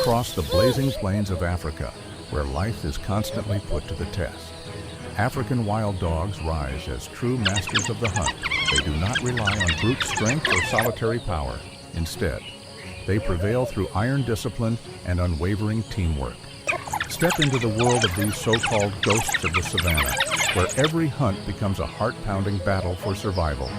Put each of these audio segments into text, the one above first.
across the blazing plains of Africa, where life is constantly put to the test. African wild dogs rise as true masters of the hunt. They do not rely on brute strength or solitary power. Instead, they prevail through iron discipline and unwavering teamwork. Step into the world of these so-called ghosts of the savannah, where every hunt becomes a heart-pounding battle for survival.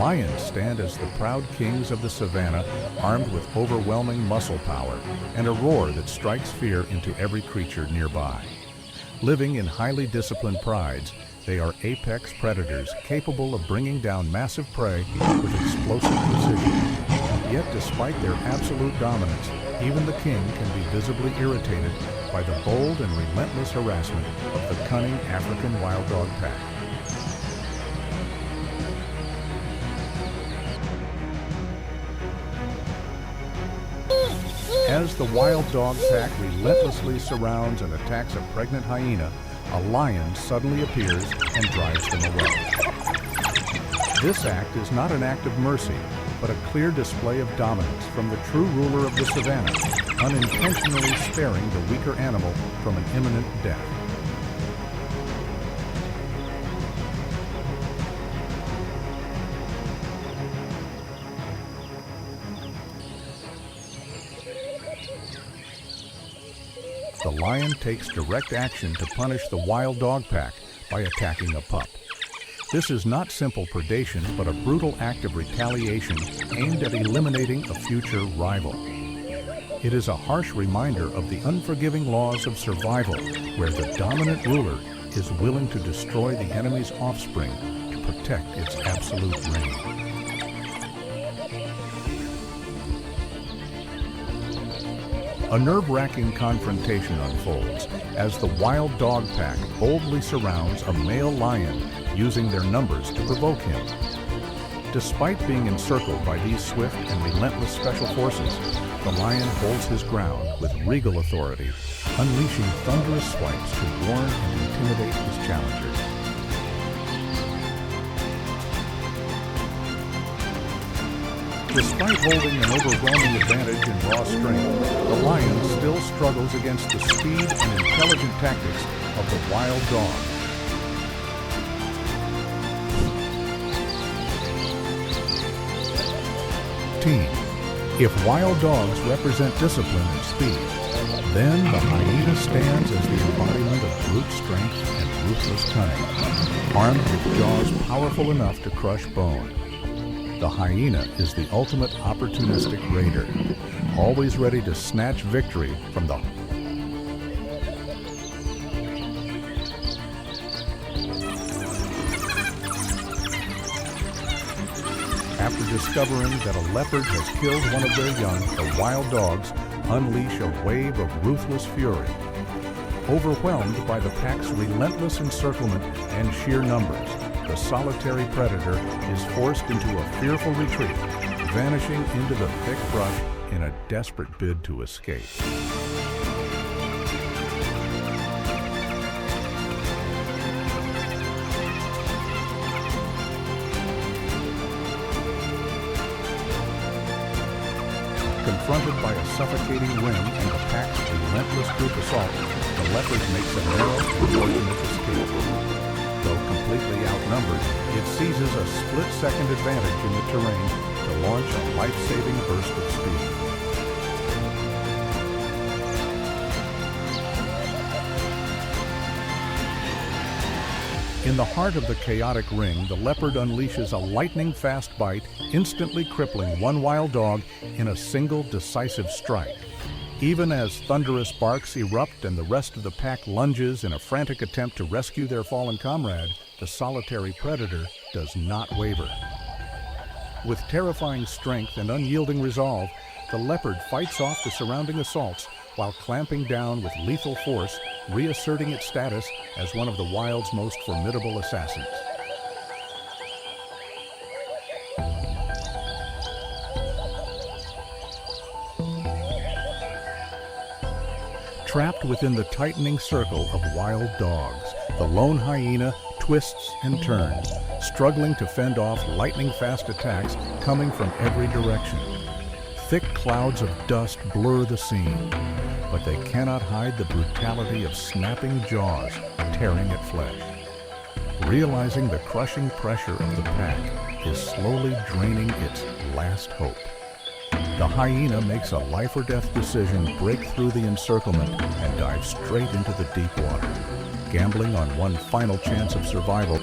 Lions stand as the proud kings of the savannah, armed with overwhelming muscle power and a roar that strikes fear into every creature nearby. Living in highly disciplined prides, they are apex predators capable of bringing down massive prey with explosive precision. Yet despite their absolute dominance, even the king can be visibly irritated by the bold and relentless harassment of the cunning African wild dog pack. As the wild dog pack relentlessly surrounds and attacks a pregnant hyena, a lion suddenly appears and drives them away. This act is not an act of mercy, but a clear display of dominance from the true ruler of the savannah, unintentionally sparing the weaker animal from an imminent death. The lion takes direct action to punish the wild dog pack by attacking a pup. This is not simple predation, but a brutal act of retaliation aimed at eliminating a future rival. It is a harsh reminder of the unforgiving laws of survival, where the dominant ruler is willing to destroy the enemy's offspring to protect its absolute reign. A nerve-wracking confrontation unfolds as the wild dog pack boldly surrounds a male lion, using their numbers to provoke him. Despite being encircled by these swift and relentless special forces, the lion holds his ground with regal authority, unleashing thunderous swipes to warn and intimidate his challengers. Despite holding an overwhelming advantage in raw strength, the lion still struggles against the speed and intelligent tactics of the wild dog. Team. If wild dogs represent discipline and speed, then the hyena stands as the embodiment of brute strength and ruthless cunning, armed with jaws powerful enough to crush bone. The hyena is the ultimate opportunistic raider, always ready to snatch victory from the After discovering that a leopard has killed one of their young, the wild dogs unleash a wave of ruthless fury. Overwhelmed by the pack's relentless encirclement and sheer numbers, the solitary predator is forced into a fearful retreat, vanishing into the thick brush in a desperate bid to escape. Confronted by a suffocating ring and the pack's relentless group assault, the leopard makes a narrow, unfortunate escape. Though completely outnumbered, it seizes a split-second advantage in the terrain to launch a life-saving burst of speed. In the heart of the chaotic ring, the leopard unleashes a lightning-fast bite, instantly crippling one wild dog in a single decisive strike. Even as thunderous barks erupt and the rest of the pack lunges in a frantic attempt to rescue their fallen comrade, the solitary predator does not waver. With terrifying strength and unyielding resolve, the leopard fights off the surrounding assaults while clamping down with lethal force, reasserting its status as one of the wild's most formidable assassins. Trapped within the tightening circle of wild dogs, the lone hyena twists and turns, struggling to fend off lightning-fast attacks coming from every direction. Thick clouds of dust blur the scene, but they cannot hide the brutality of snapping jaws tearing at flesh. Realizing the crushing pressure of the pack is slowly draining its last hope. The hyena makes a life-or-death decision, break through the encirclement, and dive straight into the deep water, gambling on one final chance of survival.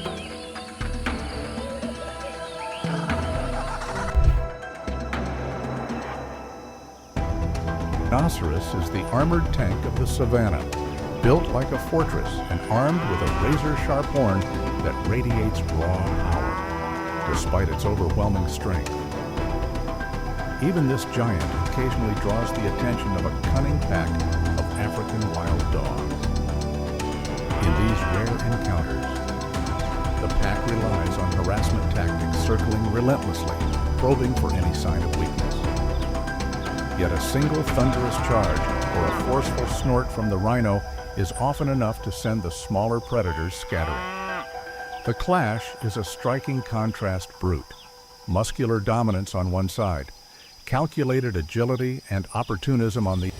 Rhinoceros is the armored tank of the savannah, built like a fortress and armed with a razor-sharp horn that radiates raw power, despite its overwhelming strength. Even this giant occasionally draws the attention of a cunning pack of African wild dogs. In these rare encounters, the pack relies on harassment tactics, circling relentlessly, probing for any sign of weakness. Yet a single thunderous charge or a forceful snort from the rhino is often enough to send the smaller predators scattering. The clash is a striking contrast brute. Muscular dominance on one side, calculated agility and opportunism on the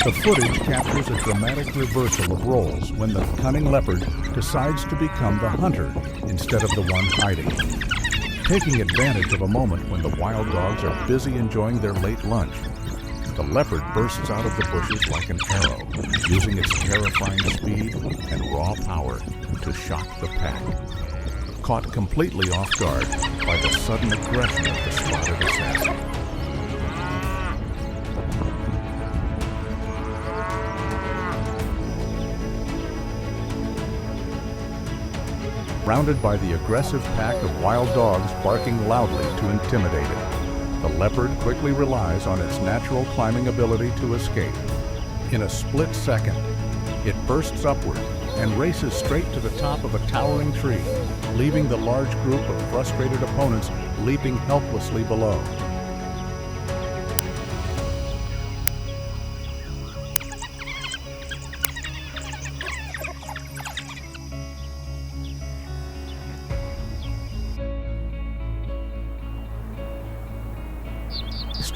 The footage captures a dramatic reversal of roles when the cunning leopard decides to become the hunter instead of the one hiding. Taking advantage of a moment when the wild dogs are busy enjoying their late lunch, the leopard bursts out of the bushes like an arrow, using its terrifying speed and raw power to shock the pack. Caught completely off guard by the sudden aggression of the spotted assassin. Surrounded by the aggressive pack of wild dogs barking loudly to intimidate it, the leopard quickly relies on its natural climbing ability to escape. In a split second, it bursts upward and races straight to the top of a towering tree, leaving the large group of frustrated opponents leaping helplessly below.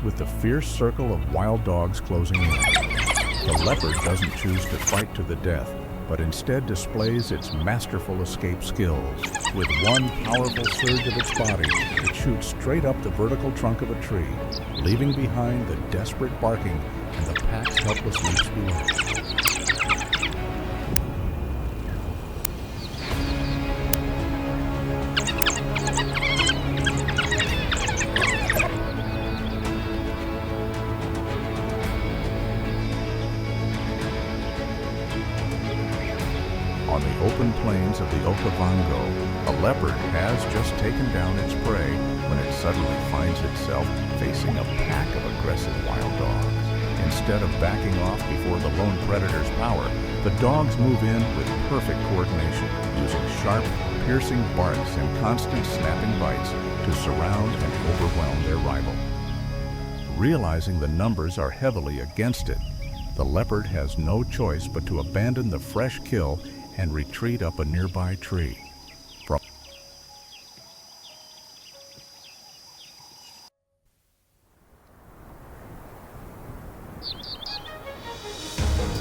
With the fierce circle of wild dogs closing in, the leopard doesn't choose to fight to the death, but instead displays its masterful escape skills. With one powerful surge of its body, it shoots straight up the vertical trunk of a tree, leaving behind the desperate barking and the pack's helpless leaps below. On the open plains of the Okavango, a leopard has just taken down its prey when it suddenly finds itself facing a pack of aggressive wild dogs. Instead of backing off before the lone predator's power, the dogs move in with perfect coordination, using sharp, piercing barks and constant snapping bites to surround and overwhelm their rival. Realizing the numbers are heavily against it, the leopard has no choice but to abandon the fresh kill and retreat up a nearby tree.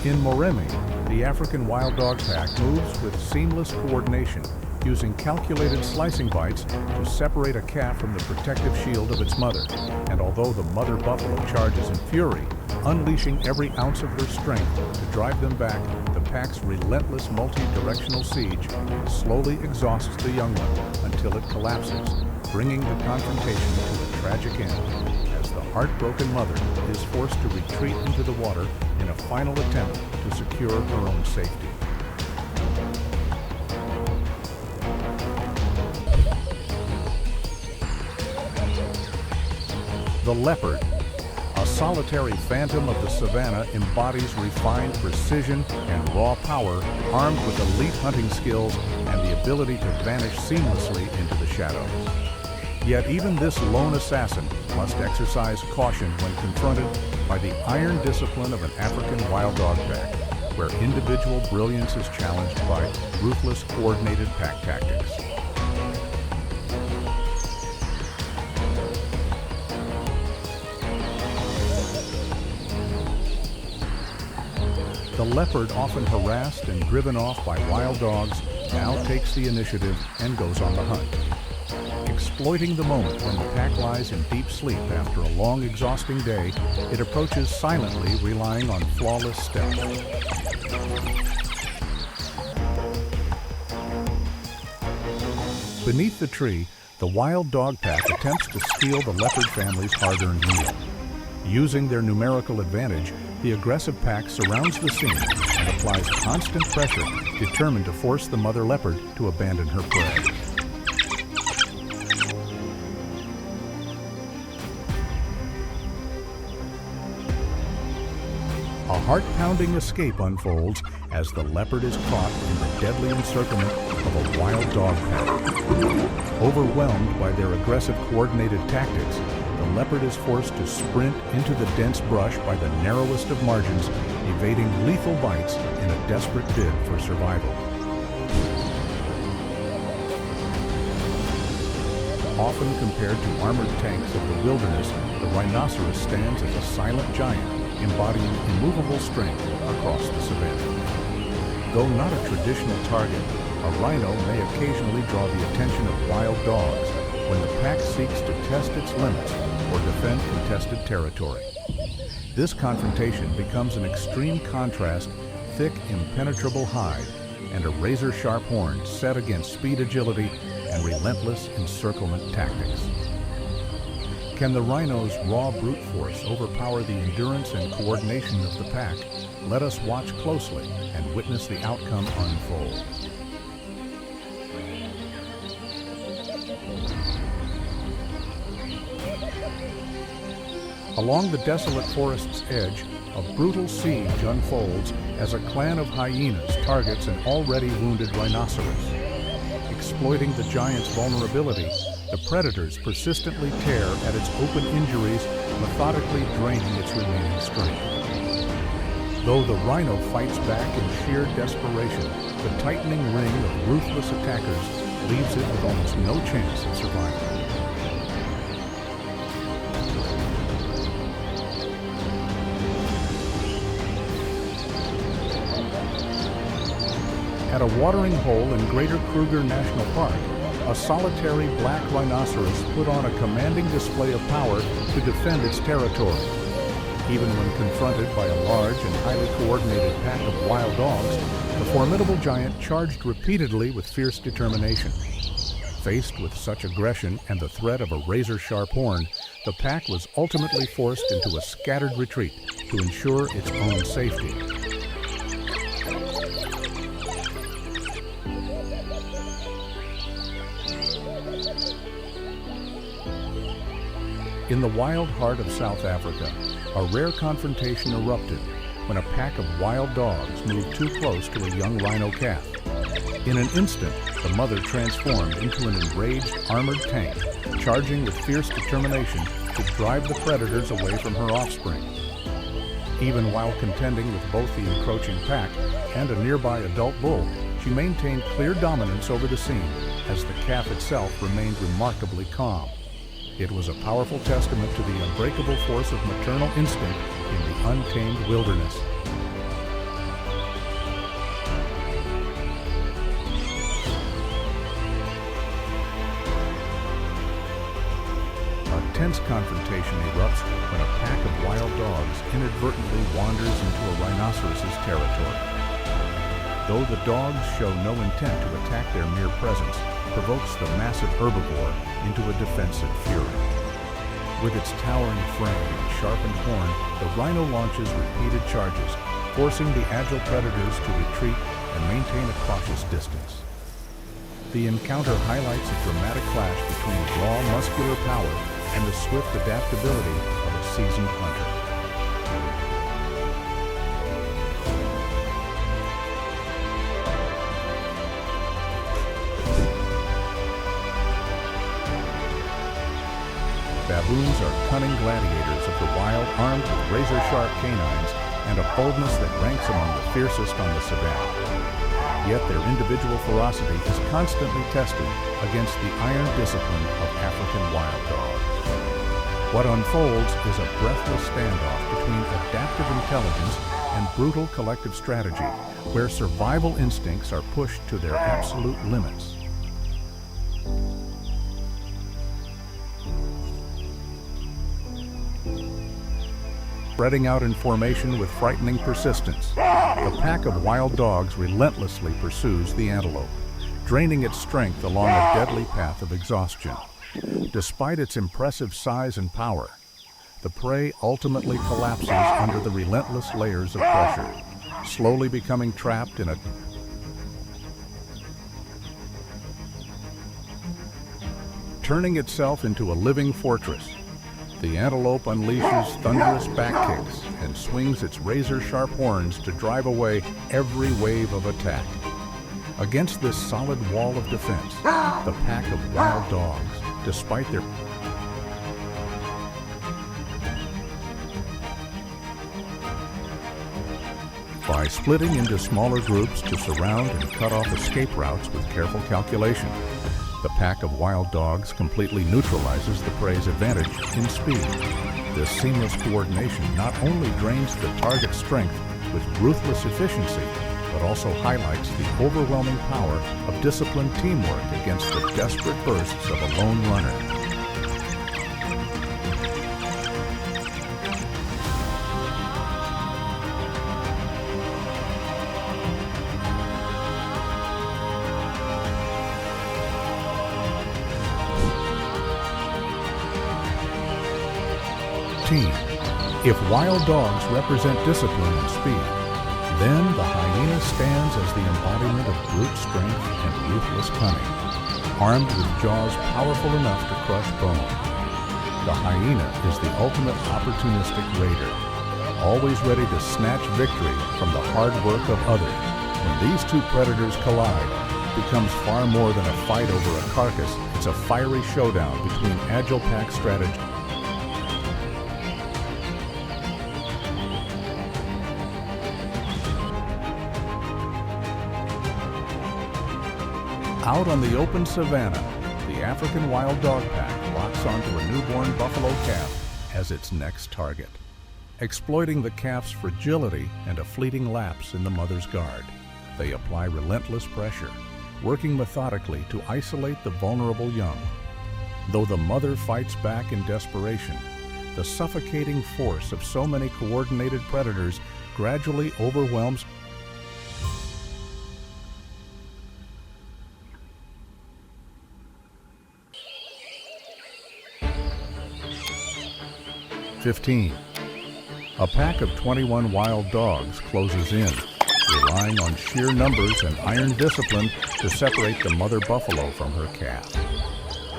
In Moremi, the African wild dog pack moves with seamless coordination, using calculated slicing bites to separate a calf from the protective shield of its mother. And although the mother buffalo charges in fury, unleashing every ounce of her strength to drive them back, the pack's relentless multi-directional siege slowly exhausts the young one until it collapses, bringing the confrontation to a tragic end, as the heartbroken mother is forced to retreat into the water in a final attempt to secure her own safety. The leopard, a solitary phantom of the savannah, embodies refined precision and raw power, armed with elite hunting skills and the ability to vanish seamlessly into the shadows. Yet even this lone assassin must exercise caution when confronted by the iron discipline of an African wild dog pack, where individual brilliance is challenged by ruthless, coordinated pack tactics. The leopard, often harassed and driven off by wild dogs, now takes the initiative and goes on the hunt. Exploiting the moment when the pack lies in deep sleep after a long, exhausting day, it approaches silently, relying on flawless stealth. Beneath the tree, the wild dog pack attempts to steal the leopard family's hard-earned meal. Using their numerical advantage, the aggressive pack surrounds the scene and applies constant pressure, determined to force the mother leopard to abandon her prey. A heart-pounding escape unfolds as the leopard is caught in the deadly encirclement of a wild dog pack. Overwhelmed by their aggressive, coordinated tactics, the leopard is forced to sprint into the dense brush by the narrowest of margins, evading lethal bites in a desperate bid for survival. Often compared to armored tanks of the wilderness, the rhinoceros stands as a silent giant, embodying immovable strength across the savannah. Though not a traditional target, a rhino may occasionally draw the attention of wild dogs when the pack seeks to test its limits or defend contested territory. This confrontation becomes an extreme contrast: thick, impenetrable hide and a razor-sharp horn set against speed, agility, and relentless encirclement tactics. Can the rhino's raw brute force overpower the endurance and coordination of the pack? Let us watch closely and witness the outcome unfold. Along the desolate forest's edge, a brutal siege unfolds as a clan of hyenas targets an already wounded rhinoceros. Exploiting the giant's vulnerability, the predators persistently tear at its open injuries, methodically draining its remaining strength. Though the rhino fights back in sheer desperation, the tightening ring of ruthless attackers leaves it with almost no chance of survival. At a watering hole in Greater Kruger National Park, a solitary black rhinoceros put on a commanding display of power to defend its territory. Even when confronted by a large and highly coordinated pack of wild dogs, the formidable giant charged repeatedly with fierce determination. Faced with such aggression and the threat of a razor-sharp horn, the pack was ultimately forced into a scattered retreat to ensure its own safety. In the wild heart of South Africa, a rare confrontation erupted when a pack of wild dogs moved too close to a young rhino calf. In an instant, the mother transformed into an enraged armored tank, charging with fierce determination to drive the predators away from her offspring. Even while contending with both the encroaching pack and a nearby adult bull, she maintained clear dominance over the scene, as the calf itself remained remarkably calm. It was a powerful testament to the unbreakable force of maternal instinct in the untamed wilderness. A tense confrontation erupts when a pack of wild dogs inadvertently wanders into a rhinoceros's territory. Though the dogs show no intent to attack, their mere presence provokes the massive herbivore into a defensive fury. With its towering frame and sharpened horn, the rhino launches repeated charges, forcing the agile predators to retreat and maintain a cautious distance. The encounter highlights a dramatic clash between raw muscular power and the swift adaptability of a seasoned hunter. baboons are cunning gladiators of the wild, armed with razor-sharp canines and a boldness that ranks among the fiercest on the savannah. Yet their individual ferocity is constantly tested against the iron discipline of African wild dogs. What unfolds is a breathless standoff between adaptive intelligence and brutal collective strategy, where survival instincts are pushed to their absolute limits. Spreading out in formation with frightening persistence, the pack of wild dogs relentlessly pursues the antelope, draining its strength along a deadly path of exhaustion. Despite its impressive size and power, the prey ultimately collapses under the relentless layers of pressure, slowly becoming trapped in a turning itself into a living fortress. The antelope unleashes thunderous back kicks and swings its razor-sharp horns to drive away every wave of attack. Against this solid wall of defense, the pack of wild dogs, despite their by splitting into smaller groups to surround and cut off escape routes with careful calculation, the pack of wild dogs completely neutralizes the prey's advantage in speed. This seamless coordination not only drains the target's strength with ruthless efficiency, but also highlights the overwhelming power of disciplined teamwork against the desperate bursts of a lone runner. If wild dogs represent discipline and speed, then the hyena stands as the embodiment of brute strength and ruthless cunning, armed with jaws powerful enough to crush bone. The hyena is the ultimate opportunistic raider, always ready to snatch victory from the hard work of others. When these two predators collide, it becomes far more than a fight over a carcass. It's a fiery showdown between agile pack strategy. Out on the open savanna, the African wild dog pack locks onto a newborn buffalo calf as its next target, exploiting the calf's fragility and a fleeting lapse in the mother's guard. They apply relentless pressure, working methodically to isolate the vulnerable young. Though the mother fights back in desperation, the suffocating force of so many coordinated predators gradually overwhelms. A pack of 21 wild dogs closes in, relying on sheer numbers and iron discipline to separate the mother buffalo from her calf.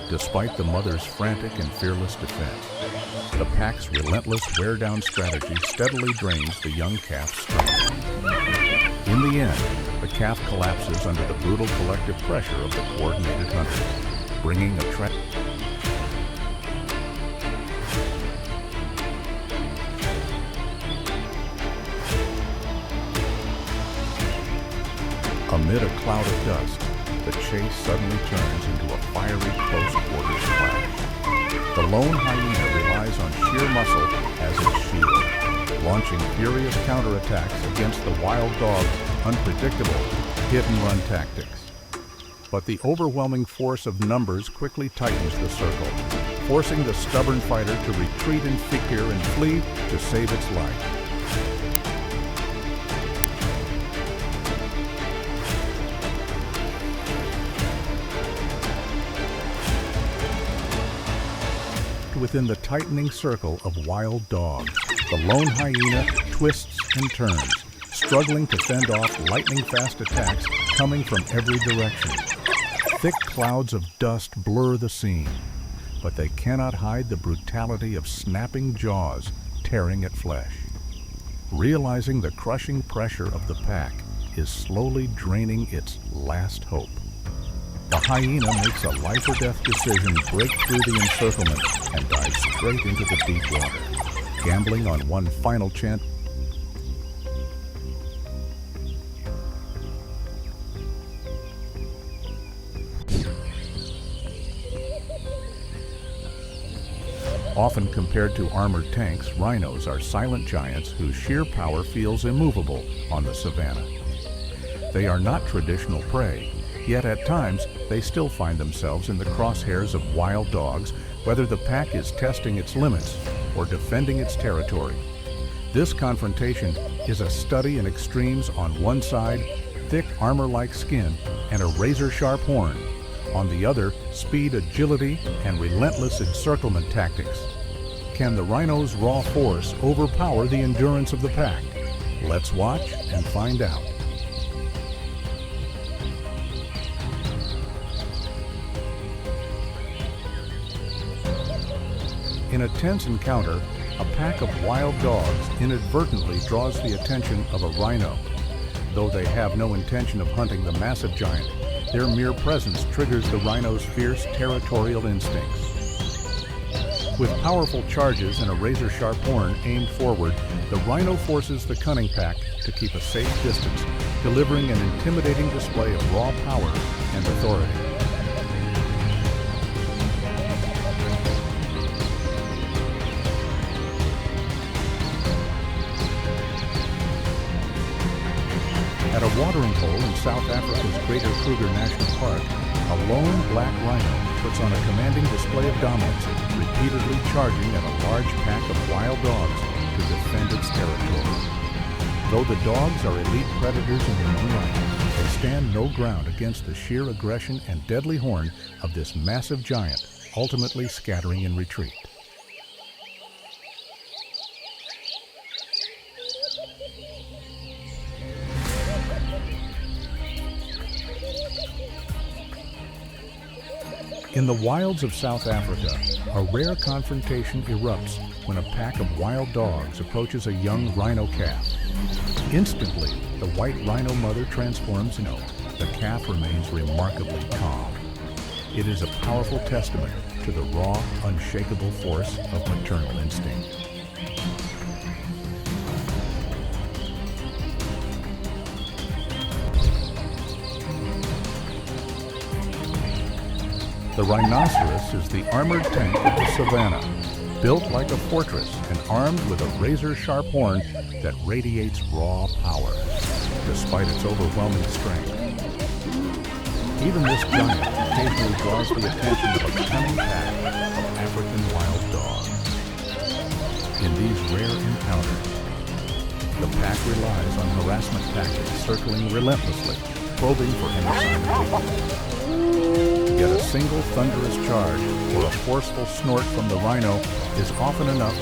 Despite the mother's frantic and fearless defense, the pack's relentless wear-down strategy steadily drains the young calf's strength. In the end, the calf collapses under the brutal collective pressure of the coordinated hunters, bringing a Amid a cloud of dust, the chase suddenly turns into a fiery close-quarters clash. The lone hyena relies on sheer muscle as its shield, launching furious counterattacks against the wild dog's unpredictable hit-and-run tactics. But the overwhelming force of numbers quickly tightens the circle, forcing the stubborn fighter to retreat in fear and flee to save its life. Within the tightening circle of wild dogs, the lone hyena twists and turns, struggling to fend off lightning-fast attacks coming from every direction. Thick clouds of dust blur the scene, but they cannot hide the brutality of snapping jaws tearing at flesh. Realizing the crushing pressure of the pack is slowly draining its last hope, the hyena makes a life-or-death decision, break through the encirclement, and dive straight into the deep water, gambling on one final chance. Often compared to armored tanks, rhinos are silent giants whose sheer power feels immovable on the savanna. They are not traditional prey, yet at times they still find themselves in the crosshairs of wild dogs, whether the pack is testing its limits or defending its territory. This confrontation is a study in extremes. On one side, thick armor-like skin and a razor-sharp horn. On the other, speed, agility, and relentless encirclement tactics. Can the rhino's raw force overpower the endurance of the pack? Let's watch and find out. In a tense encounter, a pack of wild dogs inadvertently draws the attention of a rhino. Though they have no intention of hunting the massive giant, their mere presence triggers the rhino's fierce territorial instincts. With powerful charges and a razor-sharp horn aimed forward, the rhino forces the cunning pack to keep a safe distance, delivering an intimidating display of raw power and authority. At a watering hole in South Africa's Greater Kruger National Park, a lone black rhino puts on a commanding display of dominance, repeatedly charging at a large pack of wild dogs to defend its territory. Though the dogs are elite predators in their own right, they stand no ground against the sheer aggression and deadly horn of this massive giant, ultimately scattering in retreat. In the wilds of South Africa, a rare confrontation erupts when a pack of wild dogs approaches a young rhino calf. Instantly, the white rhino mother transforms into the calf remains remarkably calm. It is a powerful testament to the raw, unshakable force of maternal instinct. The rhinoceros is the armored tank of the savanna, built like a fortress and armed with a razor-sharp horn that radiates raw power, despite its overwhelming strength. Even this giant occasionally draws the attention of a cunning pack of African wild dogs. In these rare encounters, the pack relies on harassment tactics, circling relentlessly, probing for any sign of weakness. Yet a single thunderous charge or a forceful snort from the rhino is often enough.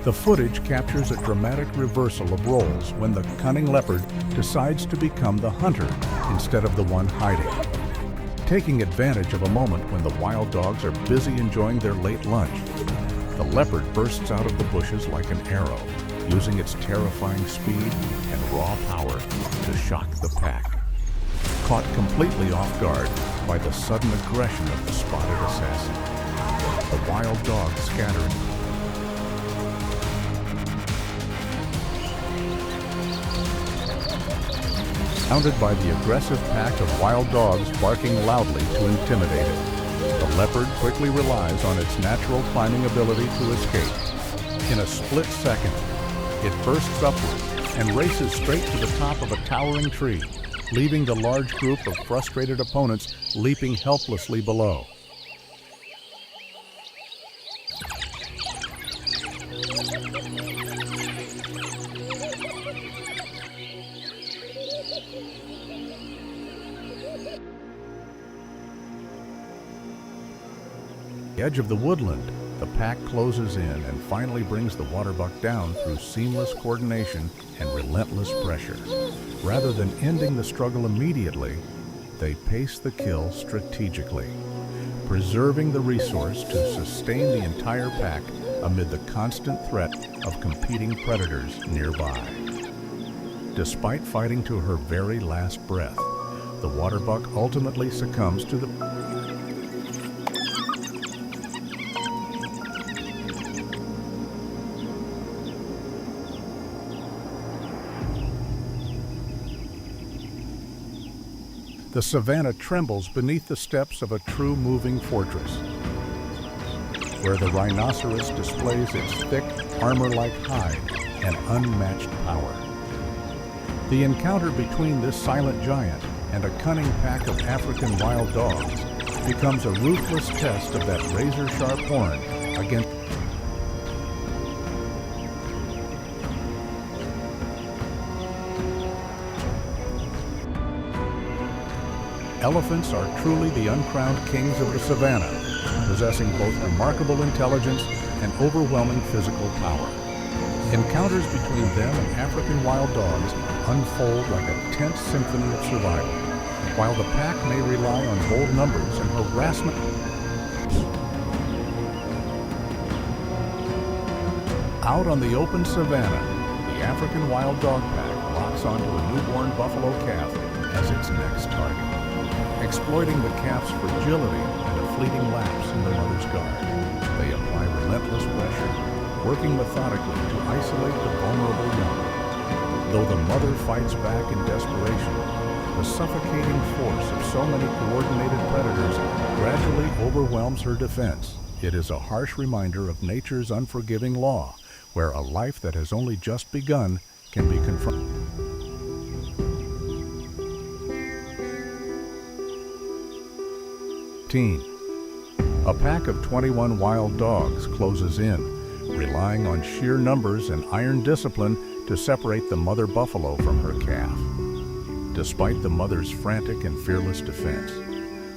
The footage captures a dramatic reversal of roles when the cunning leopard decides to become the hunter instead of the one hiding. Taking advantage of a moment when the wild dogs are busy enjoying their late lunch, the leopard bursts out of the bushes like an arrow, using its terrifying speed and raw power to shock the pack. Caught completely off guard by the sudden aggression of the spotted assassin, the wild dogs scatter. Surrounded by the aggressive pack of wild dogs barking loudly to intimidate it, the leopard quickly relies on its natural climbing ability to escape. In a split second, it bursts upward and races straight to the top of a towering tree, leaving the large group of frustrated opponents leaping helplessly below. The edge of the woodland, the pack closes in and finally brings the waterbuck down through seamless coordination and relentless pressure. Rather than ending the struggle immediately, they pace the kill strategically, preserving the resource to sustain the entire pack amid the constant threat of competing predators nearby. Despite fighting to her very last breath, the waterbuck ultimately succumbs to the The savanna trembles beneath the steps of a true moving fortress, where the rhinoceros displays its thick, armor-like hide and unmatched power. The encounter between this silent giant and a cunning pack of African wild dogs becomes a ruthless test of that razor-sharp horn against Elephants are truly the uncrowned kings of the savanna, possessing both remarkable intelligence and overwhelming physical power. Encounters between them and African wild dogs unfold like a tense symphony of survival, while the pack may rely on bold numbers and harassment. Out on the open savanna, the African wild dog pack locks onto a newborn buffalo calf as its next target, exploiting the calf's fragility and a fleeting lapse in the mother's guard. They apply relentless pressure, working methodically to isolate the vulnerable young. Though the mother fights back in desperation, the suffocating force of so many coordinated predators gradually overwhelms her defense. It is a harsh reminder of nature's unforgiving law, where a life that has only just begun can be confronted. A pack of 21 wild dogs closes in, relying on sheer numbers and iron discipline to separate the mother buffalo from her calf. Despite the mother's frantic and fearless defense,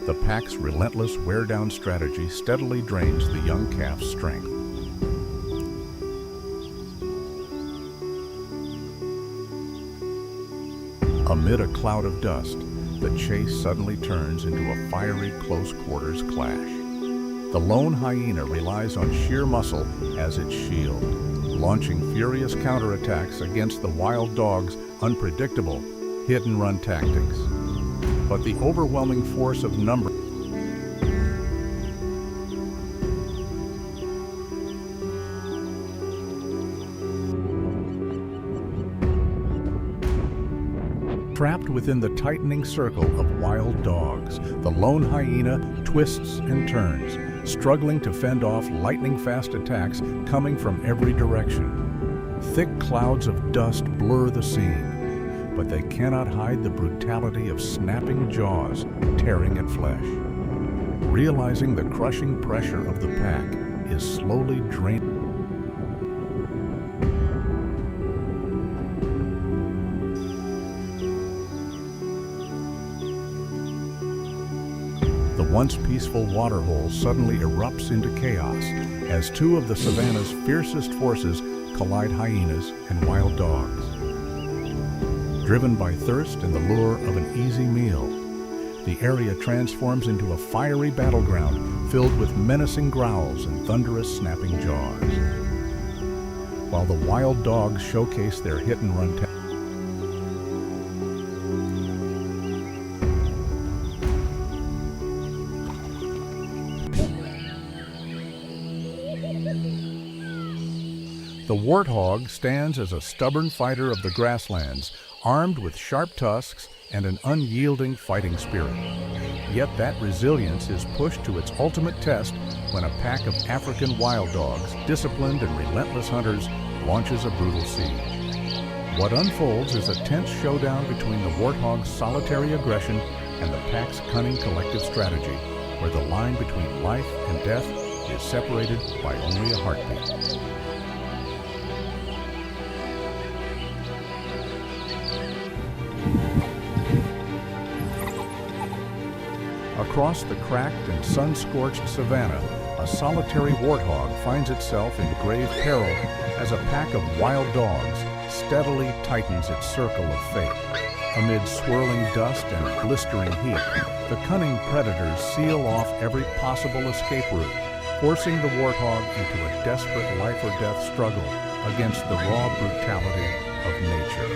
the pack's relentless wear-down strategy steadily drains the young calf's strength. Amid a cloud of dust, the chase suddenly turns into a fiery close-quarters clash. The lone hyena relies on sheer muscle as its shield, launching furious counterattacks against the wild dog's unpredictable hit-and-run tactics. But the overwhelming force of numbers trapped within the tightening circle of wild dogs, the lone hyena twists and turns, struggling to fend off lightning-fast attacks coming from every direction. Thick clouds of dust blur the scene, but they cannot hide the brutality of snapping jaws tearing at flesh. Realizing the crushing pressure of the pack is slowly draining. The once peaceful waterhole suddenly erupts into chaos as two of the savanna's fiercest forces collide hyenas and wild dogs. Driven by thirst and the lure of an easy meal, the area transforms into a fiery battleground filled with menacing growls and thunderous snapping jaws. While the wild dogs showcase their hit-and-run tactics, the warthog stands as a stubborn fighter of the grasslands, armed with sharp tusks and an unyielding fighting spirit. Yet that resilience is pushed to its ultimate test when a pack of African wild dogs, disciplined and relentless hunters, launches a brutal siege. What unfolds is a tense showdown between the warthog's solitary aggression and the pack's cunning collective strategy, where the line between life and death is separated by only a heartbeat. Across the cracked and sun-scorched savanna, a solitary warthog finds itself in grave peril as a pack of wild dogs steadily tightens its circle of fate. Amid swirling dust and blistering heat, the cunning predators seal off every possible escape route, forcing the warthog into a desperate life-or-death struggle against the raw brutality of nature.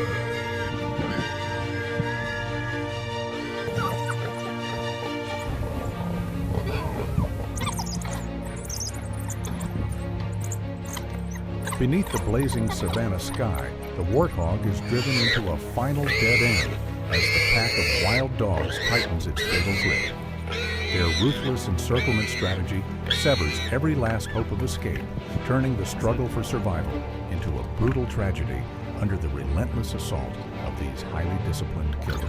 Beneath the blazing savanna sky, the warthog is driven into a final dead end as the pack of wild dogs tightens its fatal grip. Their ruthless encirclement strategy severs every last hope of escape, turning the struggle for survival into a brutal tragedy under the relentless assault of these highly disciplined killers.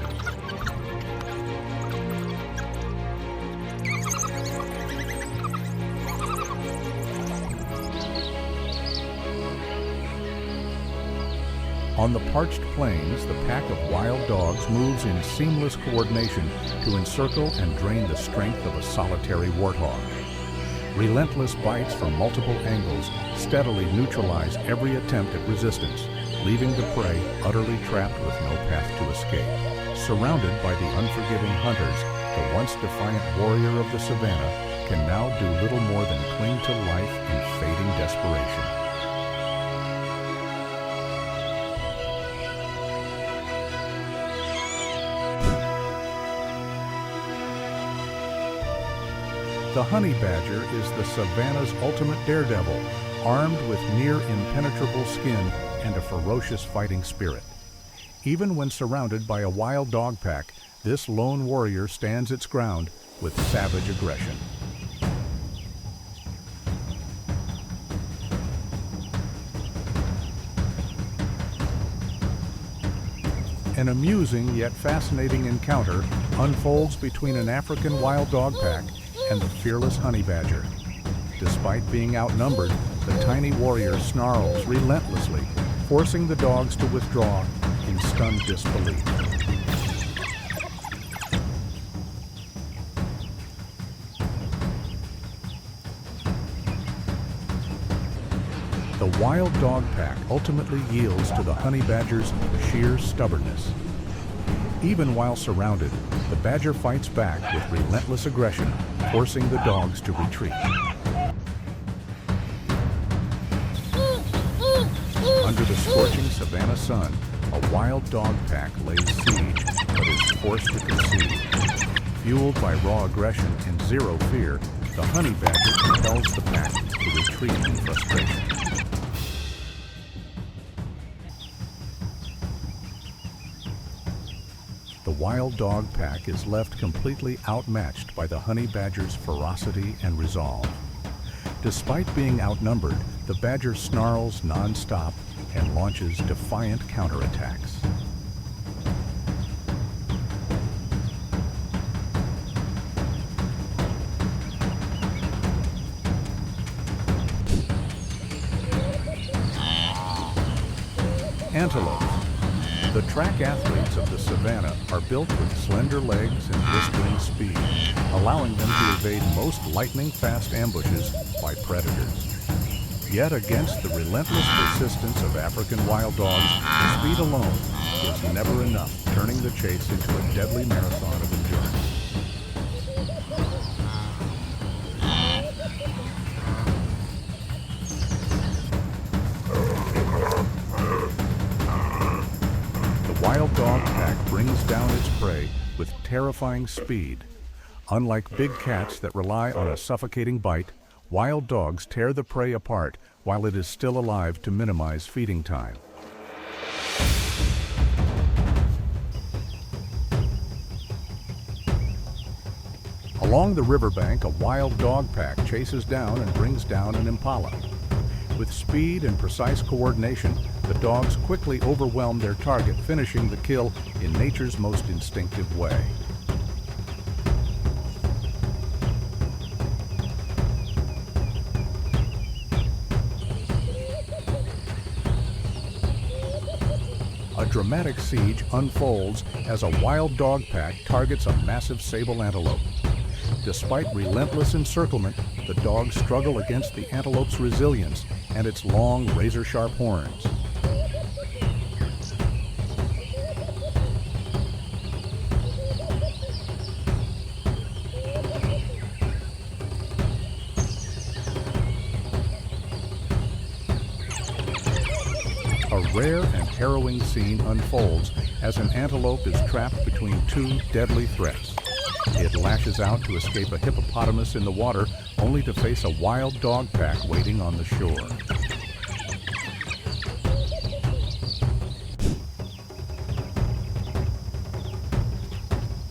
On the parched plains, the pack of wild dogs moves in seamless coordination to encircle and drain the strength of a solitary warthog. Relentless bites from multiple angles steadily neutralize every attempt at resistance, leaving the prey utterly trapped with no path to escape. Surrounded by the unforgiving hunters, the once defiant warrior of the savannah can now do little more than cling to life in fading desperation. The honey badger is the savanna's ultimate daredevil, armed with near impenetrable skin and a ferocious fighting spirit. Even when surrounded by a wild dog pack, this lone warrior stands its ground with savage aggression. An amusing yet fascinating encounter unfolds between an African wild dog pack and the fearless honey badger. Despite being outnumbered, the tiny warrior snarls relentlessly, forcing the dogs to withdraw in stunned disbelief. The wild dog pack ultimately yields to the honey badger's sheer stubbornness. Even while surrounded, the badger fights back with relentless aggression, forcing the dogs to retreat. Under the scorching savanna sun, a wild dog pack lays siege but is forced to concede. Fueled by raw aggression and zero fear, the honey badger compels the pack to retreat in frustration. The wild dog pack is left completely outmatched by the honey badger's ferocity and resolve. Despite being outnumbered, the badger snarls non-stop and launches defiant counterattacks. Antelope. The track athletes of the savannah are built with slender legs and blistering speed, allowing them to evade most lightning-fast ambushes by predators. Yet against the relentless persistence of African wild dogs, speed alone is never enough, turning the chase into a deadly marathon of endurance. Wild dog pack brings down its prey with terrifying speed. Unlike big cats that rely on a suffocating bite, wild dogs tear the prey apart while it is still alive to minimize feeding time. Along the riverbank, a wild dog pack chases down and brings down an impala. With speed and precise coordination, the dogs quickly overwhelm their target, finishing the kill in nature's most instinctive way. A dramatic siege unfolds as a wild dog pack targets a massive sable antelope. Despite relentless encirclement, the dogs struggle against the antelope's resilience and its long, razor-sharp horns. rare and harrowing scene unfolds as an antelope is trapped between two deadly threats. It lashes out to escape a hippopotamus in the water, only to face a wild dog pack waiting on the shore.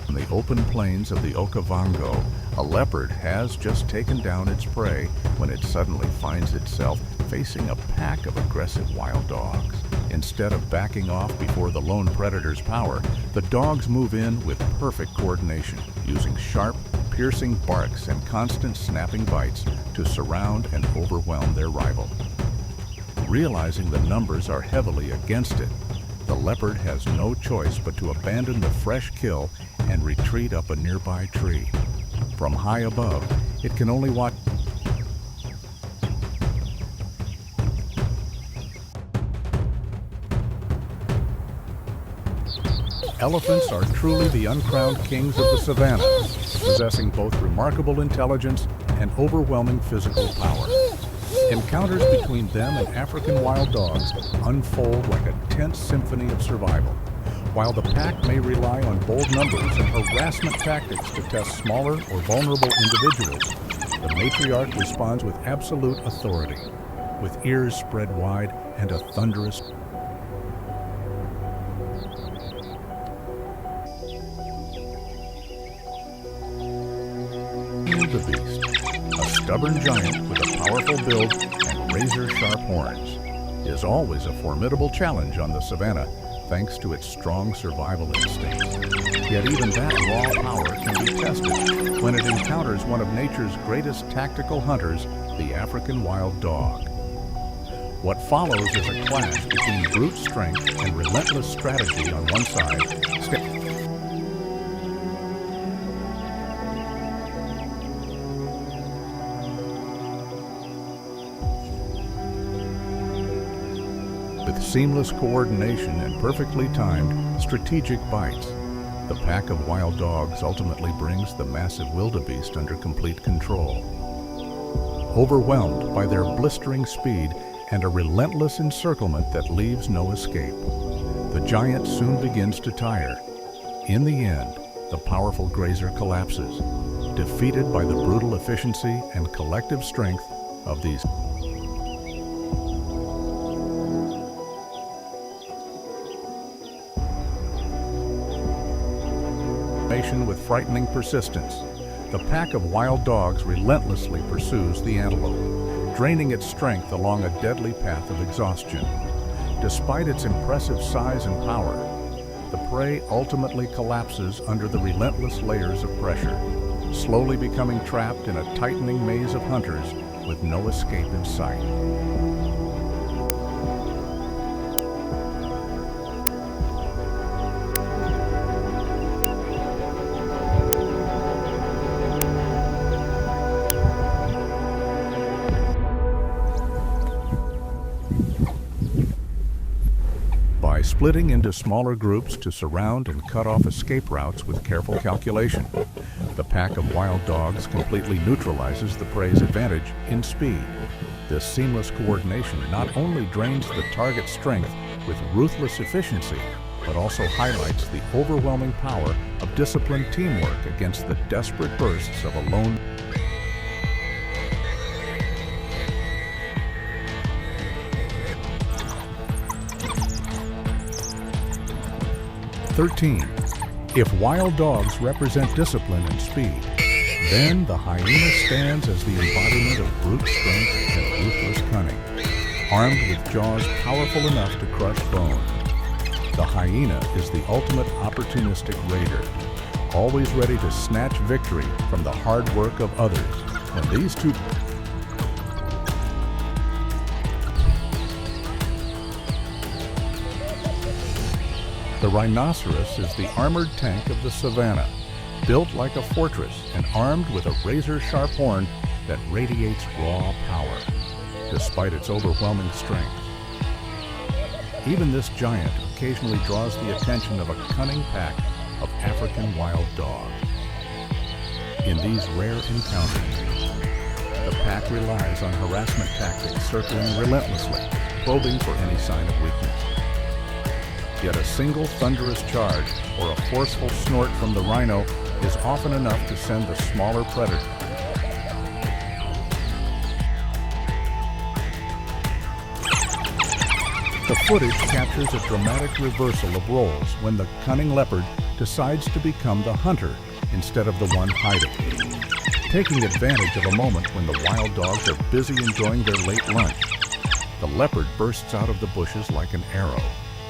On the open plains of the Okavango, a leopard has just taken down its prey when it suddenly finds itself facing a pack of aggressive wild dogs. Instead of backing off before the lone predator's power, the dogs move in with perfect coordination, using sharp, piercing barks and constant snapping bites to surround and overwhelm their rival. Realizing the numbers are heavily against it, the leopard has no choice but to abandon the fresh kill and retreat up a nearby tree. From high above, it can only watch. Elephants are truly the uncrowned kings of the savannah, possessing both remarkable intelligence and overwhelming physical power. Encounters between them and African wild dogs unfold like a tense symphony of survival. While the pack may rely on bold numbers and harassment tactics to test smaller or vulnerable individuals, the matriarch responds with absolute authority, with ears spread wide and a thunderous Wildebeest, a stubborn giant with a powerful build and razor-sharp horns, is always a formidable challenge on the savannah, thanks to its strong survival instincts. Yet even that raw power can be tested when it encounters one of nature's greatest tactical hunters, the African wild dog. What follows is a clash between brute strength and relentless strategy on one side, with seamless coordination and perfectly timed, strategic bites. The pack of wild dogs ultimately brings the massive wildebeest under complete control. Overwhelmed by their blistering speed and a relentless encirclement that leaves no escape, the giant soon begins to tire. In the end, the powerful grazer collapses, defeated by the brutal efficiency and collective strength of these with frightening persistence. The pack of wild dogs relentlessly pursues the antelope, draining its strength along a deadly path of exhaustion. Despite its impressive size and power, the prey ultimately collapses under the relentless layers of pressure, slowly becoming trapped in a tightening maze of hunters with no escape in sight. By splitting into smaller groups to surround and cut off escape routes with careful calculation, the pack of wild dogs completely neutralizes the prey's advantage in speed. This seamless coordination not only drains the target's strength with ruthless efficiency, but also highlights the overwhelming power of disciplined teamwork against the desperate bursts of a lone. 13. If wild dogs represent discipline and speed, then the hyena stands as the embodiment of brute strength and ruthless cunning. Armed with jaws powerful enough to crush bone, the hyena is the ultimate opportunistic raider, always ready to snatch victory from the hard work of others. When these two The rhinoceros is the armored tank of the savannah, built like a fortress and armed with a razor-sharp horn that radiates raw power, despite its overwhelming strength. Even this giant occasionally draws the attention of a cunning pack of African wild dogs. In these rare encounters, the pack relies on harassment tactics circling relentlessly, probing for any sign of weakness. Yet a single thunderous charge or a forceful snort from the rhino is often enough to send the smaller predator. The footage captures a dramatic reversal of roles when the cunning leopard decides to become the hunter instead of the one hiding. Taking advantage of a moment when the wild dogs are busy enjoying their late lunch, the leopard bursts out of the bushes like an arrow,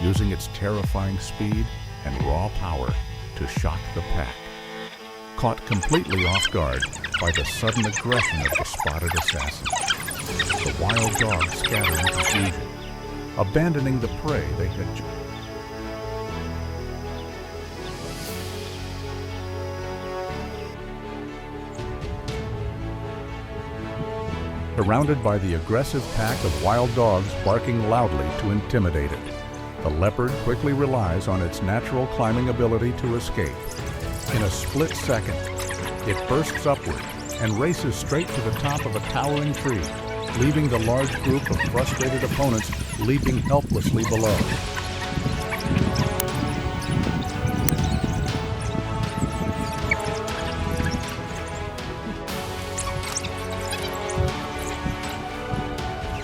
using its terrifying speed and raw power to shock the pack. Caught completely off guard by the sudden aggression of the spotted assassin, the wild dogs scatter in confusion, abandoning the prey they had surrounded by the aggressive pack of wild dogs barking loudly to intimidate it. The leopard quickly relies on its natural climbing ability to escape. In a split second, it bursts upward and races straight to the top of a towering tree, leaving the large group of frustrated opponents leaping helplessly below.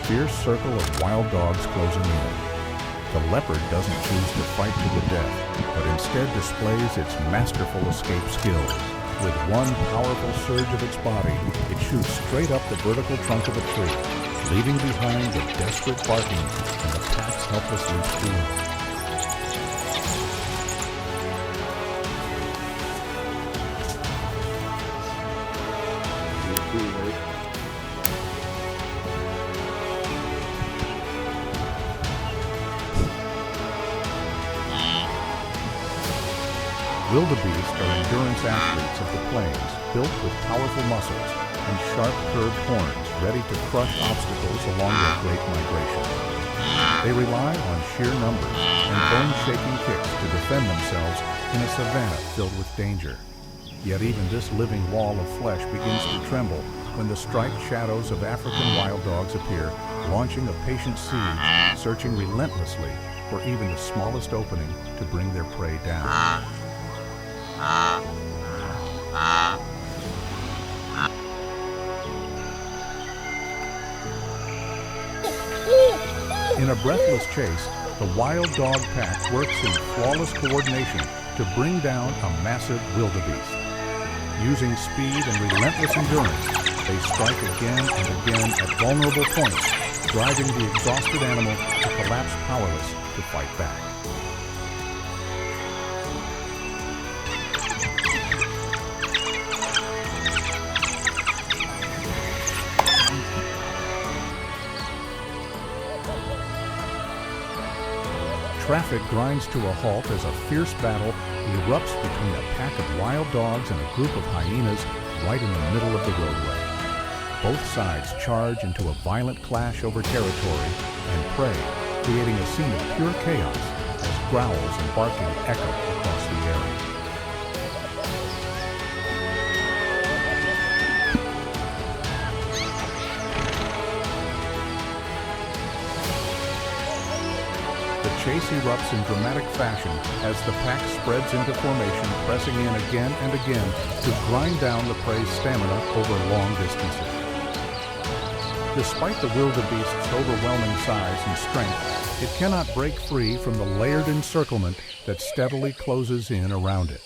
Fierce circle of wild dogs closing in. The leopard doesn't choose to fight to the death, but instead displays its masterful escape skills. With one powerful surge of its body, it shoots straight up the vertical trunk of a tree, leaving behind the desperate barking and the pack's helpless leap below. Wildebeest are endurance athletes of the plains, built with powerful muscles and sharp curved horns ready to crush obstacles along their great migration. They rely on sheer numbers and bone-shaking kicks to defend themselves in a savanna filled with danger. Yet even this living wall of flesh begins to tremble when the striped shadows of African wild dogs appear, launching a patient siege, searching relentlessly for even the smallest opening to bring their prey down. In a breathless chase, the wild dog pack works in flawless coordination to bring down a massive wildebeest. Using speed and relentless endurance, they strike again and again at vulnerable points, driving the exhausted animal to collapse powerless to fight back. Traffic grinds to a halt as a fierce battle erupts between a pack of wild dogs and a group of hyenas right in the middle of the roadway. Both sides charge into a violent clash over territory and prey, creating a scene of pure chaos as growls and barking echo across the area. The chase erupts in dramatic fashion as the pack spreads into formation, pressing in again and again to grind down the prey's stamina over long distances. Despite the wildebeest's overwhelming size and strength, it cannot break free from the layered encirclement that steadily closes in around it.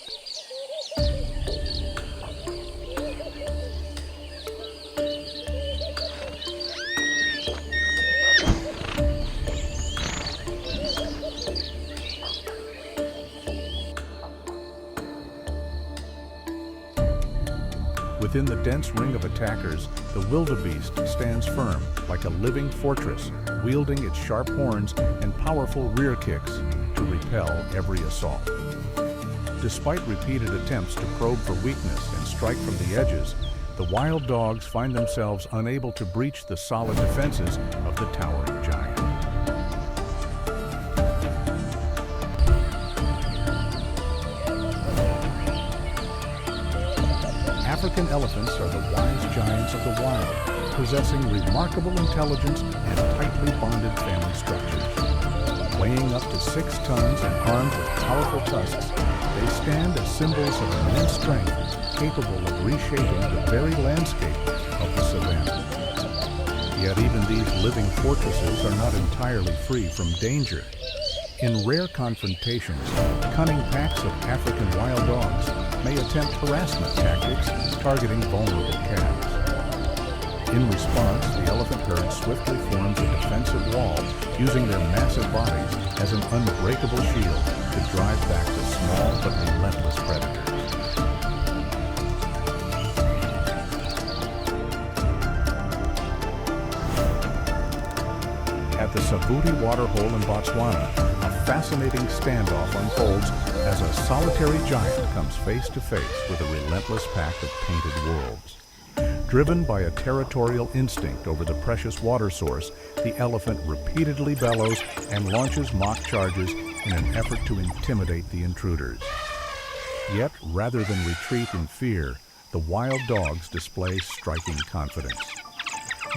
Within the dense ring of attackers, the wildebeest stands firm like a living fortress, wielding its sharp horns and powerful rear kicks to repel every assault. Despite repeated attempts to probe for weakness and strike from the edges, the wild dogs find themselves unable to breach the solid defenses of the towering giant. African elephants are the wise giants of the wild, possessing remarkable intelligence and tightly bonded family structures. Weighing up to 6 tons and armed with powerful tusks, they stand as symbols of immense strength, capable of reshaping the very landscape of the savannah. Yet even these living fortresses are not entirely free from danger. In rare confrontations, cunning packs of African wild dogs may attempt harassment tactics targeting vulnerable calves. In response, the elephant herd swiftly forms a defensive wall, using their massive bodies as an unbreakable shield to drive back the small but relentless predators. At the Savuti waterhole in Botswana, a fascinating standoff unfolds as a solitary giant comes face to face with a relentless pack of painted wolves. Driven by a territorial instinct over the precious water source, the elephant repeatedly bellows and launches mock charges in an effort to intimidate the intruders. Yet, rather than retreat in fear, the wild dogs display striking confidence.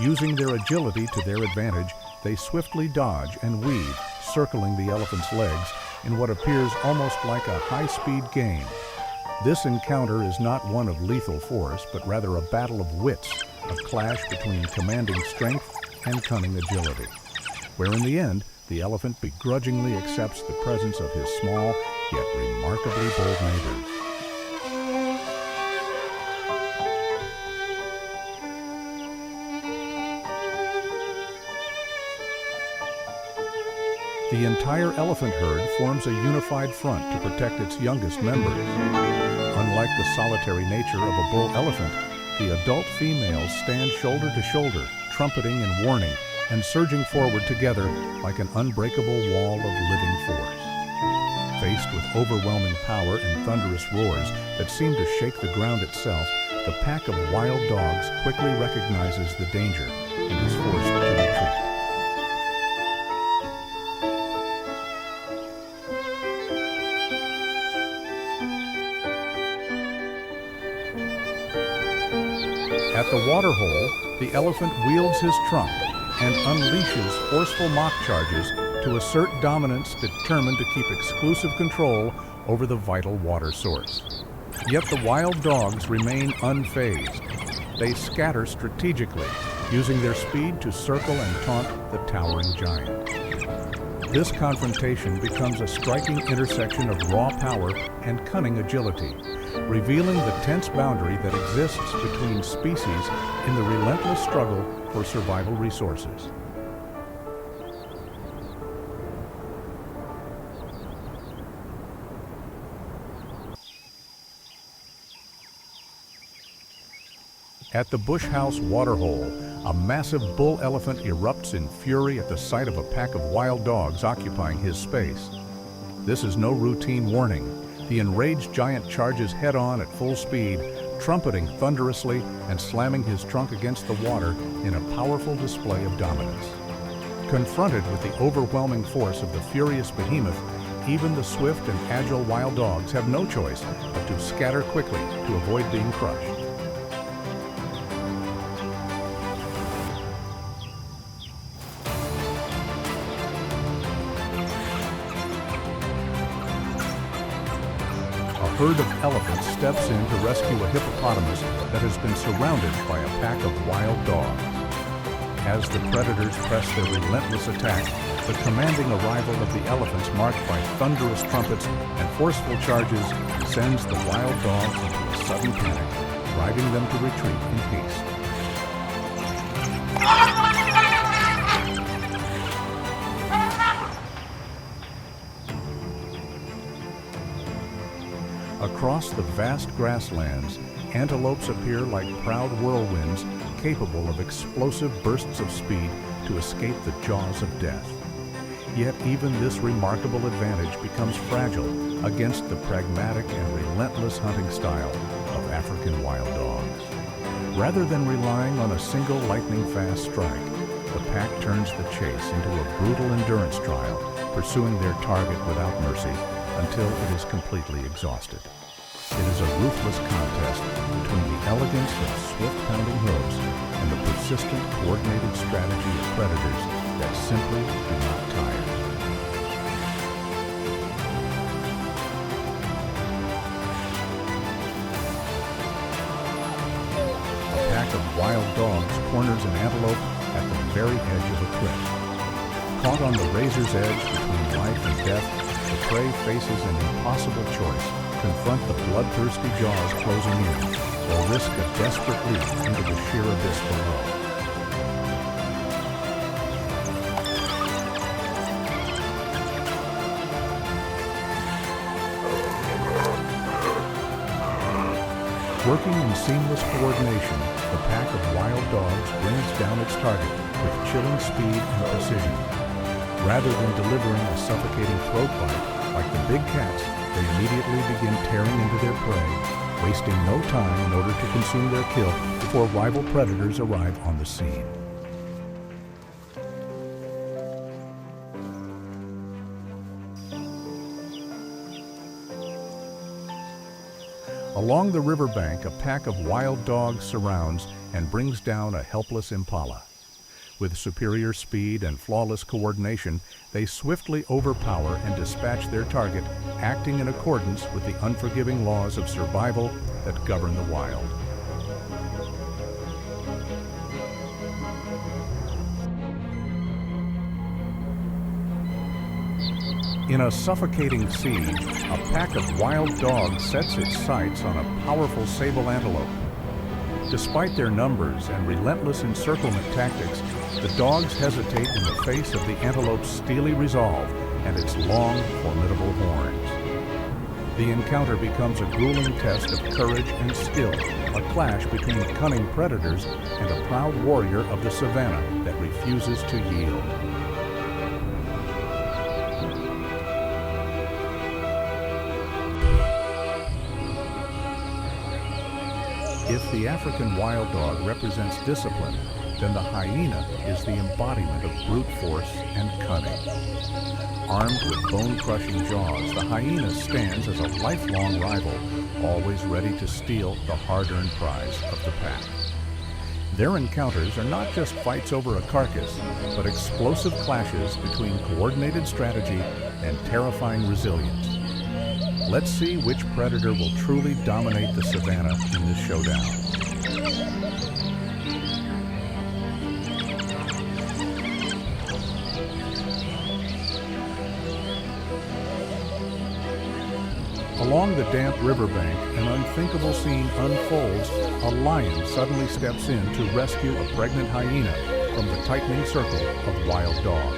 Using their agility to their advantage, they swiftly dodge and weave, circling the elephant's legs in what appears almost like a high-speed game. This encounter is not one of lethal force, but rather a battle of wits, a clash between commanding strength and cunning agility, where in the end, the elephant begrudgingly accepts the presence of his small, yet remarkably bold neighbors. The entire elephant herd forms a unified front to protect its youngest members. Unlike the solitary nature of a bull elephant, the adult females stand shoulder to shoulder, trumpeting in warning and surging forward together like an unbreakable wall of living force. Faced with overwhelming power and thunderous roars that seem to shake the ground itself, the pack of wild dogs quickly recognizes the danger and is forced to retreat. At the waterhole, the elephant wields his trunk and unleashes forceful mock charges to assert dominance, determined to keep exclusive control over the vital water source. Yet the wild dogs remain unfazed. They scatter strategically, using their speed to circle and taunt the towering giant. This confrontation becomes a striking intersection of raw power and cunning agility, revealing the tense boundary that exists between species in the relentless struggle for survival resources. At the Bush House waterhole, a massive bull elephant erupts in fury at the sight of a pack of wild dogs occupying his space. This is no routine warning. The enraged giant charges head-on at full speed, trumpeting thunderously and slamming his trunk against the water in a powerful display of dominance. Confronted with the overwhelming force of the furious behemoth, even the swift and agile wild dogs have no choice but to scatter quickly to avoid being crushed. A herd of elephants steps in to rescue a hippopotamus that has been surrounded by a pack of wild dogs. As the predators press their relentless attack, the commanding arrival of the elephants, marked by thunderous trumpets and forceful charges, sends the wild dogs into a sudden panic, driving them to retreat in haste. Across the vast grasslands, antelopes appear like proud whirlwinds, capable of explosive bursts of speed to escape the jaws of death. Yet even this remarkable advantage becomes fragile against the pragmatic and relentless hunting style of African wild dogs. Rather than relying on a single lightning-fast strike, the pack turns the chase into a brutal endurance trial, pursuing their target without mercy until it is completely exhausted. It is a ruthless contest between the elegance of swift-pounding hooves and the persistent, coordinated strategy of predators that simply do not tire. A pack of wild dogs corners an antelope at the very edge of a cliff. Caught on the razor's edge between life and death, the prey faces an impossible choice: confront the bloodthirsty jaws closing in, or risk a desperate leap into the sheer abyss below. Working in seamless coordination, the pack of wild dogs brings down its target with chilling speed and precision. Rather than delivering a suffocating throat bite like the big cats, they immediately begin tearing into their prey, wasting no time in order to consume their kill before rival predators arrive on the scene. Along the riverbank, a pack of wild dogs surrounds and brings down a helpless impala. With superior speed and flawless coordination, they swiftly overpower and dispatch their target, acting in accordance with the unforgiving laws of survival that govern the wild. In a suffocating siege, a pack of wild dogs sets its sights on a powerful sable antelope. Despite their numbers and relentless encirclement tactics, the dogs hesitate in the face of the antelope's steely resolve and its long, formidable horns. The encounter becomes a grueling test of courage and skill, a clash between cunning predators and a proud warrior of the savannah that refuses to yield. If the African wild dog represents discipline, then the hyena is the embodiment of brute force and cunning. Armed with bone-crushing jaws, the hyena stands as a lifelong rival, always ready to steal the hard-earned prize of the pack. Their encounters are not just fights over a carcass, but explosive clashes between coordinated strategy and terrifying resilience. Let's see which predator will truly dominate the savannah in this showdown. Along the damp riverbank, an unthinkable scene unfolds. A lion suddenly steps in to rescue a pregnant hyena from the tightening circle of wild dogs.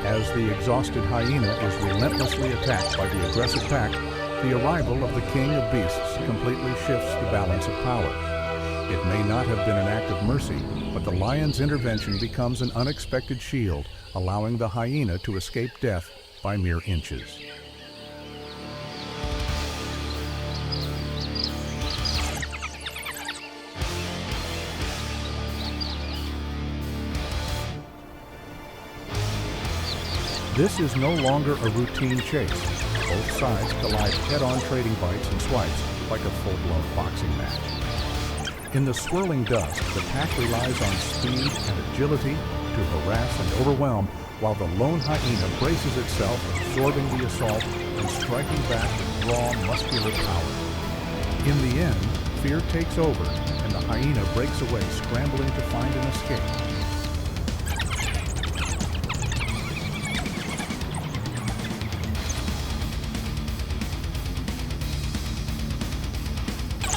As the exhausted hyena is relentlessly attacked by the aggressive pack, the arrival of the king of beasts completely shifts the balance of power. It may not have been an act of mercy, but the lion's intervention becomes an unexpected shield, allowing the hyena to escape death by mere inches. This is no longer a routine chase. Both sides collide head-on, trading bites and swipes like a full-blown boxing match. In the swirling dusk, the pack relies on speed and agility to harass and overwhelm, while the lone hyena braces itself, absorbing the assault and striking back with raw, muscular power. In the end, fear takes over, and the hyena breaks away, scrambling to find an escape.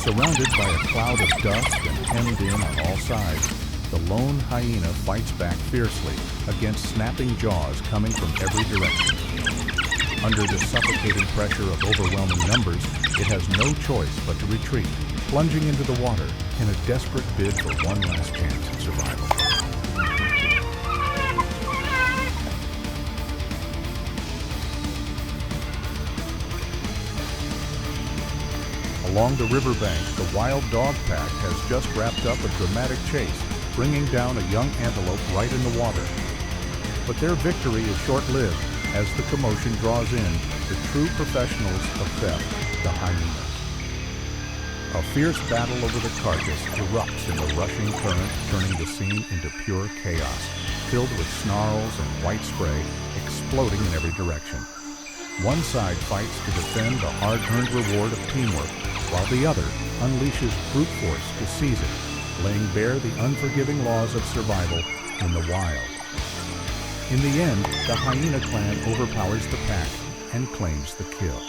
Surrounded by a cloud of dust and hemmed in on all sides, the lone hyena fights back fiercely against snapping jaws coming from every direction. Under the suffocating pressure of overwhelming numbers, it has no choice but to retreat, plunging into the water in a desperate bid for one last chance at survival. Along the riverbank, the wild dog pack has just wrapped up a dramatic chase, bringing down a young antelope right in the water. But their victory is short-lived as the commotion draws in the true professionals of theft. the hyenas. A fierce battle over the carcass erupts in the rushing current, turning the scene into pure chaos, filled with snarls and white spray exploding in every direction. One side fights to defend the hard-earned reward of teamwork, while the other unleashes brute force to seize it, laying bare the unforgiving laws of survival in the wild. In the end, the hyena clan overpowers the pack and claims the kill.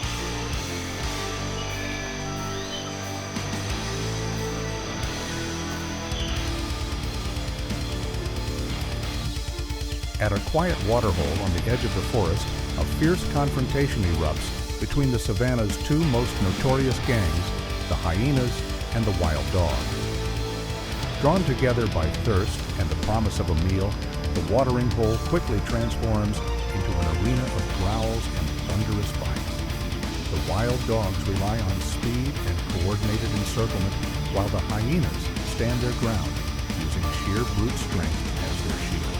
At a quiet waterhole on the edge of the forest, a fierce confrontation erupts between the savannah's two most notorious gangs, the hyenas and the wild dog. Drawn together by thirst and the promise of a meal, the watering hole quickly transforms into an arena of growls and thunderous bites. The wild dogs rely on speed and coordinated encirclement, while the hyenas stand their ground, using sheer brute strength as their shield.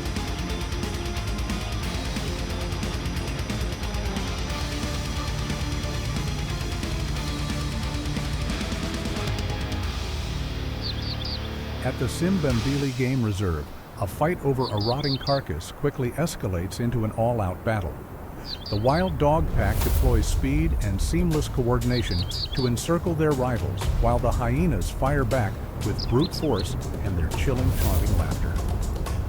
At the Simbambili Game Reserve, a fight over a rotting carcass quickly escalates into an all-out battle. The wild dog pack deploys speed and seamless coordination to encircle their rivals, while the hyenas fire back with brute force and their chilling, taunting laughter.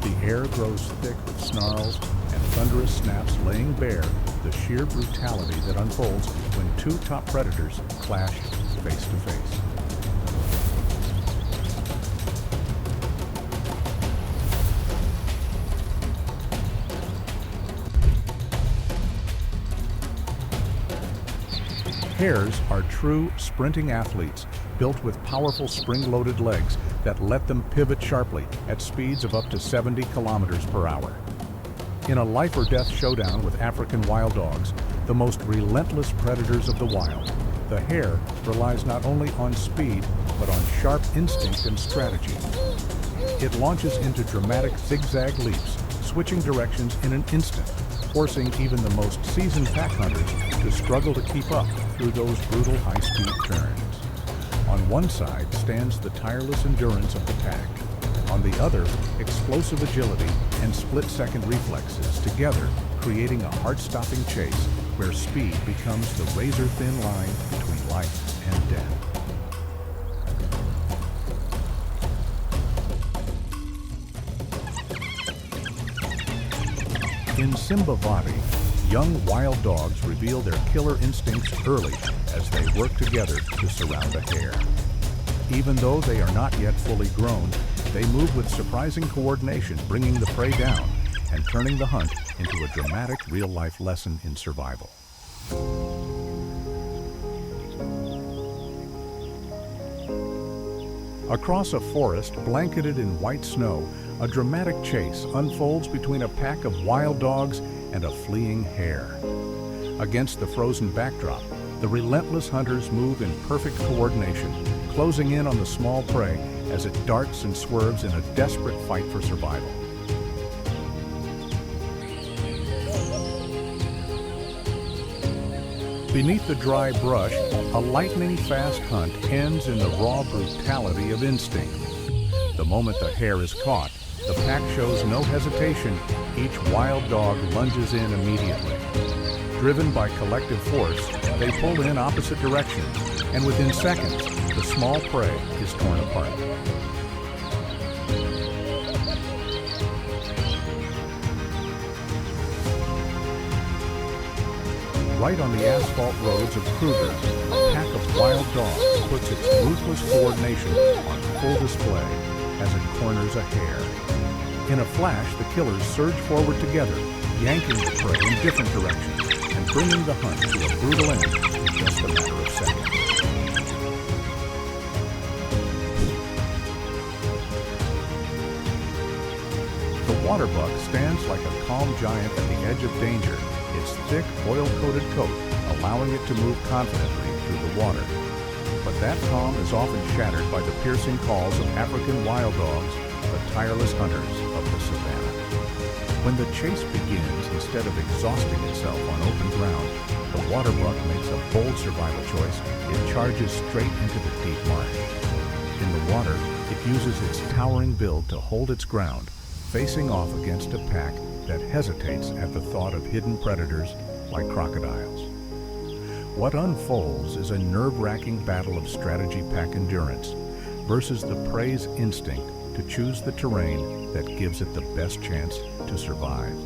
The air grows thick with snarls and thunderous snaps, laying bare the sheer brutality that unfolds when two top predators clash face to face. Hares are true sprinting athletes, built with powerful spring-loaded legs that let them pivot sharply at speeds of up to 70 kilometers per hour. In a life-or-death showdown with African wild dogs, the most relentless predators of the wild, the hare relies not only on speed, but on sharp instinct and strategy. It launches into dramatic zigzag leaps, switching directions in an instant, forcing even the most seasoned pack hunters to struggle to keep up through those brutal high-speed turns. On one side stands the tireless endurance of the pack. On the other, explosive agility and split-second reflexes, together creating a heart-stopping chase where speed becomes the razor-thin line between life and death. In Simbavati, young wild dogs reveal their killer instincts early as they work together to surround a hare. Even though they are not yet fully grown, they move with surprising coordination, bringing the prey down and turning the hunt into a dramatic real-life lesson in survival. Across a forest blanketed in white snow, a dramatic chase unfolds between a pack of wild dogs and a fleeing hare. Against the frozen backdrop, the relentless hunters move in perfect coordination, closing in on the small prey as it darts and swerves in a desperate fight for survival. Beneath the dry brush, a lightning-fast hunt ends in the raw brutality of instinct. The moment the hare is caught, the pack shows no hesitation. Each wild dog lunges in immediately. Driven by collective force, they pull in opposite directions, and within seconds, the small prey is torn apart. Right on the asphalt roads of Kruger, a pack of wild dogs puts its ruthless coordination on full display as it corners a hare. In a flash, the killers surge forward together, yanking the prey in different directions and bringing the hunt to a brutal end in just a matter of seconds. The waterbuck stands like a calm giant at the edge of danger, its thick, oil-coated coat allowing it to move confidently through the water. But that calm is often shattered by the piercing calls of African wild dogs, the tireless hunters of the savannah. When the chase begins, instead of exhausting itself on open ground, the water buck makes a bold survival choice. It charges straight into the deep marsh. In the water, it uses its towering build to hold its ground, facing off against a pack that hesitates at the thought of hidden predators like crocodiles. What unfolds is a nerve-wracking battle of strategy pack endurance versus the prey's instinct to choose the terrain that gives it the best chance to survive.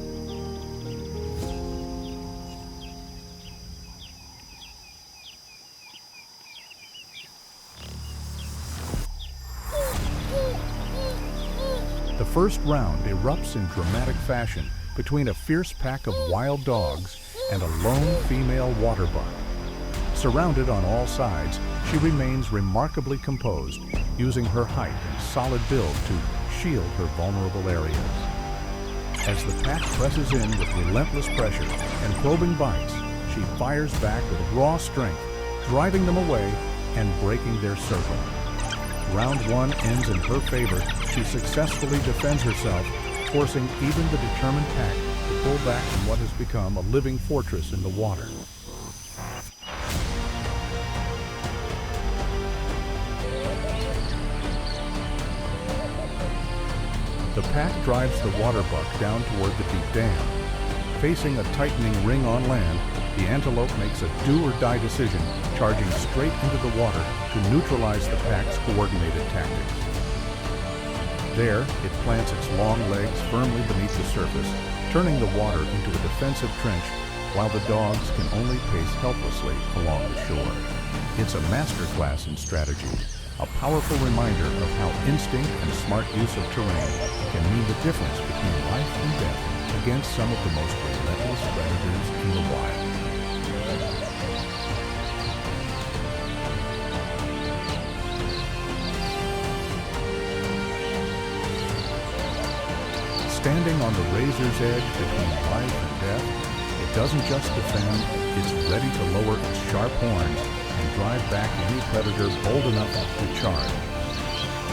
The first round erupts in dramatic fashion between a fierce pack of wild dogs and a lone female water buck. Surrounded on all sides, she remains remarkably composed, using her height and solid build to shield her vulnerable areas. As the pack presses in with relentless pressure and probing bites, she fires back with raw strength, driving them away and breaking their circle. Round one ends in her favor. She successfully defends herself, forcing even the determined pack to pull back from what has become a living fortress in the water. The pack drives the water buck down toward the deep dam. Facing a tightening ring on land, the antelope makes a do-or-die decision, charging straight into the water to neutralize the pack's coordinated tactics. There, it plants its long legs firmly beneath the surface, turning the water into a defensive trench, while the dogs can only pace helplessly along the shore. It's a masterclass in strategy, a powerful reminder of how instinct and smart use of terrain can mean the difference between life and death against some of the most relentless predators in the wild. Standing on the razor's edge between life and death, it doesn't just defend, it's ready to lower its sharp horns and drive back any predator bold enough to charge.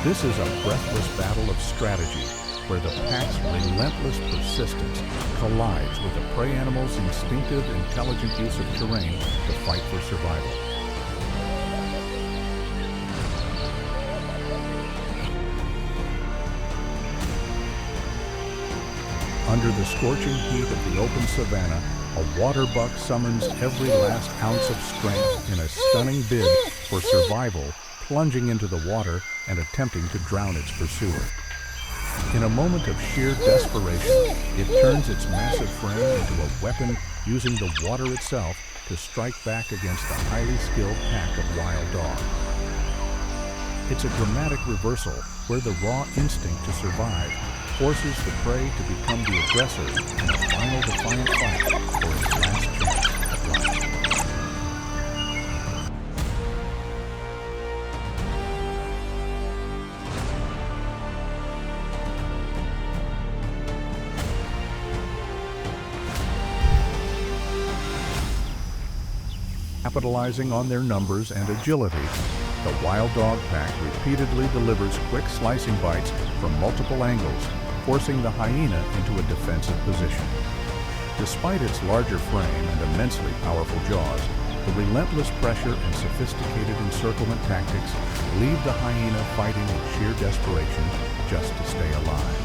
This is a breathless battle of strategy, where the pack's relentless persistence collides with the prey animal's instinctive, intelligent use of terrain to fight for survival. Under the scorching heat of the open savanna, a water buck summons every last ounce of strength in a stunning bid for survival, plunging into the water and attempting to drown its pursuer. In a moment of sheer desperation, it turns its massive frame into a weapon, using the water itself to strike back against a highly skilled pack of wild dogs. It's a dramatic reversal where the raw instinct to survive forces the prey to become the aggressor in a final defiant fight for its last chance at life. Capitalizing on their numbers and agility, the wild dog pack repeatedly delivers quick slicing bites from multiple angles, forcing the hyena into a defensive position. Despite its larger frame and immensely powerful jaws, the relentless pressure and sophisticated encirclement tactics leave the hyena fighting in sheer desperation just to stay alive.